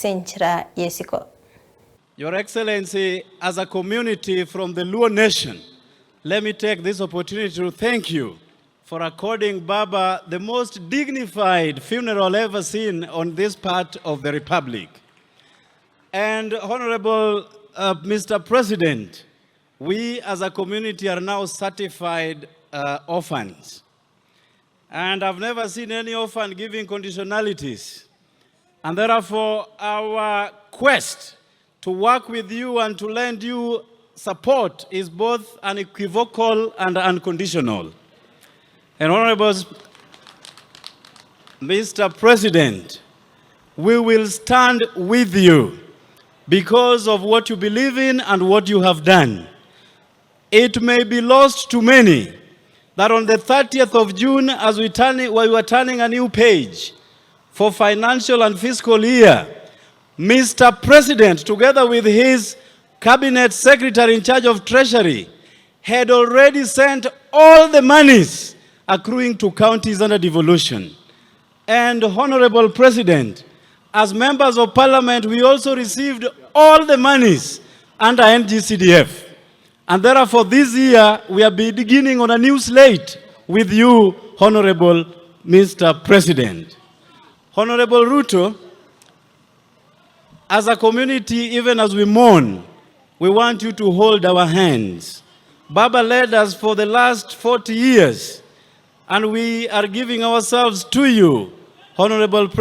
senchra ESIKO. Your Excellency, as a community from the Luo Nation, let me take this opportunity to thank you for according Baba the most dignified funeral ever seen on this part of the Republic. And Honorable Mr. President, we as a community are now certified orphans. And I've never seen any orphan giving conditionalities. And therefore, our quest to work with you and to lend you support is both unequivocal and unconditional. And Honorable Mr. President, we will stand with you because of what you believe in and what you have done. It may be lost to many that on the 30th of June, as we were turning a new page for financial and fiscal year, Mr. President, together with his Cabinet Secretary in charge of Treasury, had already sent all the monies accruing to counties under devolution. And Honorable President, as members of Parliament, we also received all the monies under NGCDF. And therefore, this year, we are beginning on a new slate with you, Honorable Mr. President. Honorable Ruto, as a community, even as we mourn, we want you to hold our hands. Baba led us for the last 40 years, and we are giving ourselves to you, Honorable President.